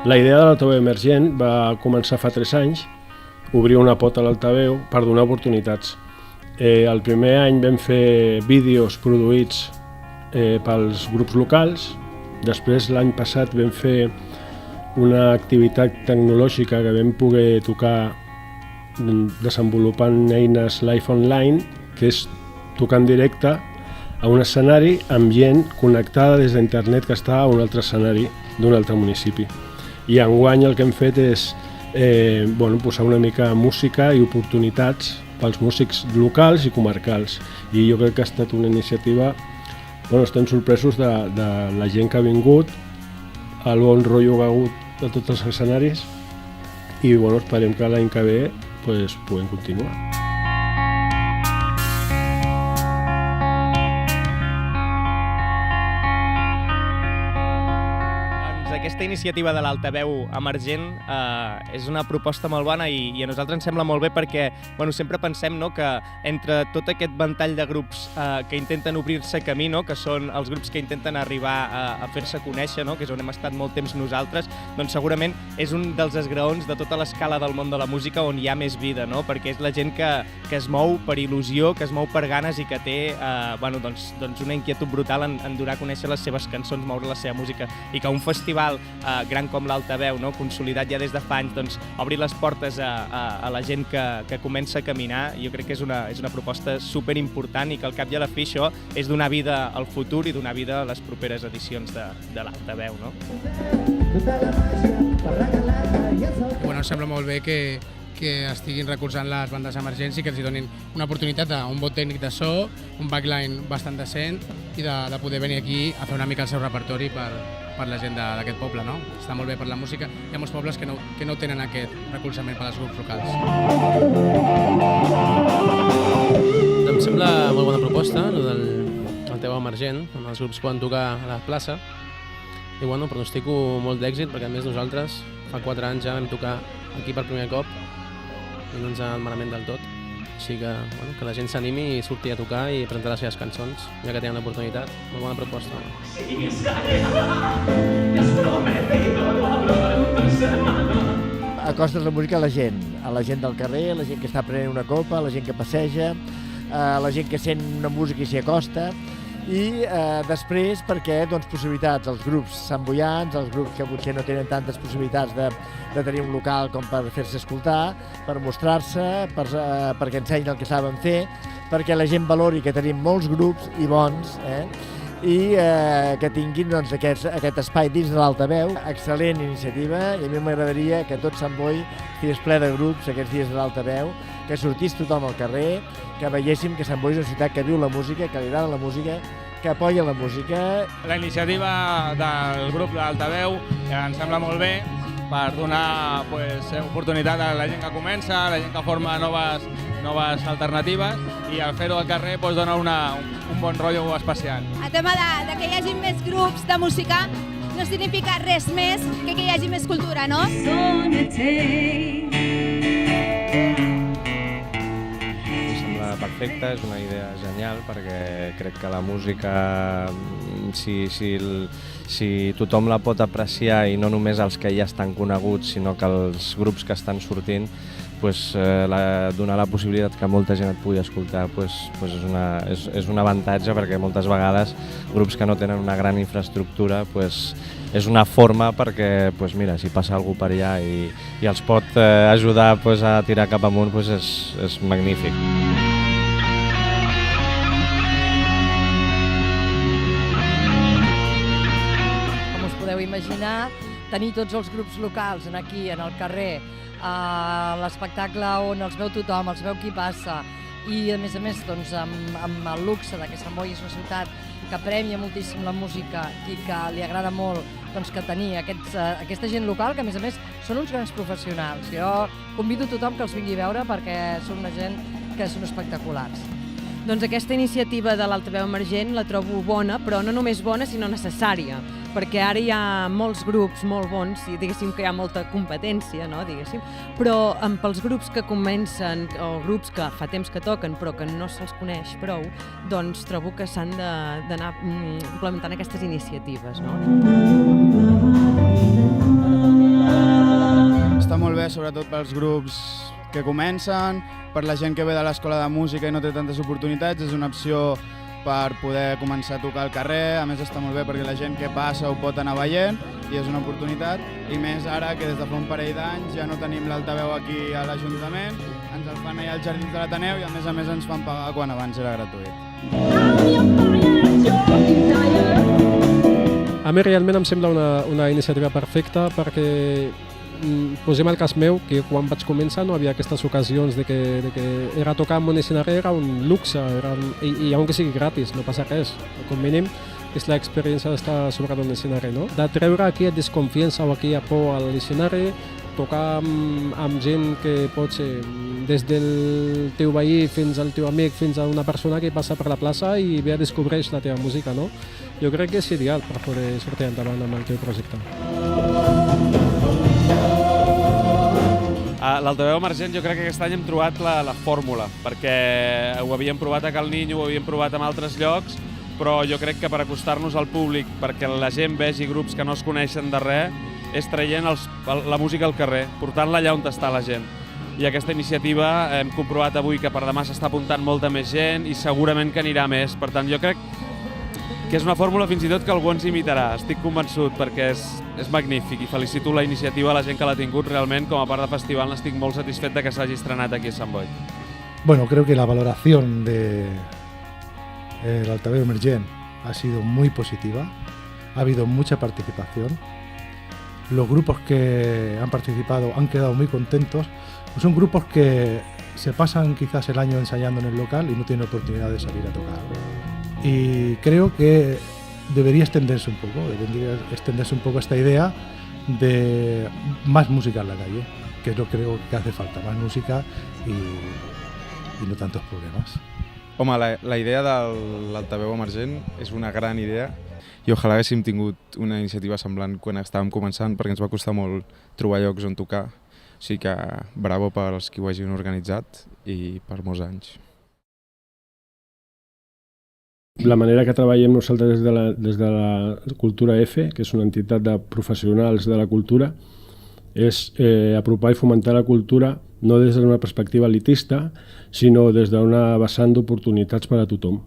La idea de l'altaveu emergent va començar fa 3 anys, obrir una pota a l'altaveu per donar oportunitats. El primer any vam fer vídeos produïts pels grups locals, després l'any passat vam fer una activitat tecnològica que vam poder tocar desenvolupant eines live online, que és tocar en directe a un escenari amb gent connectada des d'internet que està a un altre escenari d'un altre municipi. I enguany el que hem fet és posar una mica música i oportunitats pels músics locals i comarcals. I jo crec que ha estat una iniciativa, estem sorpresos de la gent que ha vingut, el bon rotllo que ha hagut de tots els escenaris i esperem que l'any que ve puguem continuar. Aquesta iniciativa de l'altaveu emergent és una proposta molt bona i a nosaltres ens sembla molt bé perquè sempre pensem que entre tot aquest ventall de grups que intenten obrir-se camí, que són els grups que intenten arribar a fer-se conèixer, que és on hem estat molt temps nosaltres, doncs segurament és un dels esgraons de tota l'escala del món de la música on hi ha més vida, perquè és la gent que es mou per il·lusió, que es mou per ganes i que té una inquietud brutal en donar a conèixer les seves cançons, moure la seva música, i que un festival gran com l'Altaveu, consolidat ja des de fa anys, obrir les portes a la gent que comença a caminar, jo crec que és una proposta superimportant i que al cap i a la fi això és donar vida al futur i donar vida a les properes edicions de l'Altaveu. Em sembla molt bé que estiguin recolzant les bandes emergents i que els donin una oportunitat d'un bon tècnic de so, un backline bastant decent i de poder venir aquí a fer una mica el seu repertori per la gent d'aquest poble. Està molt bé per la música. Hi ha molts pobles que no tenen aquest recolzament per als grups locals. Em sembla molt bona proposta, el del Altaveu emergent, on els grups poden tocar a la plaça. I pronostico molt d'èxit, perquè a més nosaltres fa 4 anys ja vam tocar aquí per primer cop i no ens ha anat malament del tot. Així que la gent s'animi i surti a tocar i presentar les seves cançons, ja que tenen l'oportunitat. Molt bona proposta. Acostes la música a la gent del carrer, a la gent que està prenent una copa, a la gent que passeja, a la gent que sent una música i s'hi acosta. I després perquè possibilitats als grups samboians, als grups que potser no tenen tantes possibilitats de tenir un local com per fer-se escoltar, per mostrar-se, perquè ensenyin el que saben fer, perquè la gent valori que tenim molts grups i bons, i que tinguin aquest espai dins de l'Altaveu. Excel·lent iniciativa, i a mi m'agradaria que tot Sant Boi estigués ple de grups aquests dies de l'Altaveu, que sortís tothom al carrer, que veiéssim que Sant Boi és una ciutat que viu la música, que li agrada la música, que apoya la música. La iniciativa del grup de l'Altaveu ens sembla molt bé per donar oportunitat a la gent que comença, a la gent que forma noves alternatives, i al fer-ho al carrer dona un bon rotllo especial. El tema de que hi hagi més grups de música no significa res més que hi hagi més cultura, no? Perfecte, és una idea genial, perquè crec que la música, si tothom la pot apreciar, i no només els que ja estan coneguts, sinó que els grups que estan sortint, donar la possibilitat que molta gent et pugui escoltar és un avantatge, perquè moltes vegades grups que no tenen una gran infraestructura és una forma perquè si passa algú per allà i els pot ajudar a tirar cap amunt, és magnífic. Imaginar tenir tots els grups locals aquí, en el carrer, a l'espectacle on els veu tothom, els veu qui passa, i a més amb el luxe que Sant Boi és una ciutat que premia moltíssim la música i que li agrada molt que tenir aquesta gent local, que a més són uns grans professionals. Jo convido a tothom que els vingui a veure perquè són una gent que són espectaculars. Doncs aquesta iniciativa de l'Altaveu emergent la trobo bona, però no només bona, sinó necessària, perquè ara hi ha molts grups molt bons i diguéssim que hi ha molta competència, però pels grups que comencen o grups que fa temps que toquen però que no se'ls coneix prou, doncs trobo que s'han d'anar implementant aquestes iniciatives. està molt bé, sobretot pels grups que comencen, per la gent que ve de l'escola de música i no té tantes oportunitats, és una opció per poder començar a tocar al carrer. A més està molt bé perquè la gent que passa ho pot anar veient i és una oportunitat, i més ara que des de fa un parell d'anys ja no tenim l'altaveu aquí a l'Ajuntament, ens el fan allà als Jardins de l'Ateneu i a més ens fan pagar quan abans era gratuït. A mi realment em sembla una iniciativa perfecta perquè posem el cas meu, que quan vaig començar no havia aquestes ocasions de que era tocar en un escenari, era un luxe, i aunque sigui gratis, no passa res, com mínim és l'experiència d'estar sobre un escenari, no? De treure aquí desconfiança o aquí por a l'escenari, tocar amb gent que pot ser des del teu veí fins al teu amic, fins a una persona que passa per la plaça i ve a descobrir la teva música, no? Jo crec que és ideal per poder sortir endavant amb el teu projecte. L'altaveu emergent jo crec que aquest any hem trobat la fórmula, perquè ho havíem provat a Cal Niño, ho havíem provat en altres llocs, però jo crec que per acostar-nos al públic, perquè la gent vegi grups que no es coneixen de res, és traient la música al carrer, portant-la allà on està la gent. I aquesta iniciativa hem comprovat avui que per demà s'està apuntant molta més gent i segurament que anirà més. Per tant, jo crec que és una fórmula fins i tot que algú ens imitarà, estic convençut, perquè és magnífic i felicito la iniciativa a la gent que l'ha tingut. Realment, com a part de festival, n'estic molt satisfet de que s'hagi estrenat aquí a Sant Boi. Bueno, creo que la valoración del altaveu emergent ha sido muy positiva, ha habido mucha participación, los grupos que han participado han quedado muy contentos, son grupos que se pasan quizás el año ensayando en el local y no tienen oportunidad de salir a tocar. Y creo que debería extenderse un poco esta idea de más música en la calle, que es lo que creo que hace falta, más música y no tantos problemas. Home, la idea de l'altaveu emergent és una gran idea i ojalà haguéssim tingut una iniciativa semblant quan estàvem començant, perquè ens va costar molt trobar llocs on tocar. O sigui que bravo pels qui ho hagin organitzat i per molts anys. La manera que treballem nosaltres des de la Cultura F, que és una entitat de professionals de la cultura, és apropar i fomentar la cultura no des d'una perspectiva elitista, sinó des d'una vessant d'oportunitats per a tothom.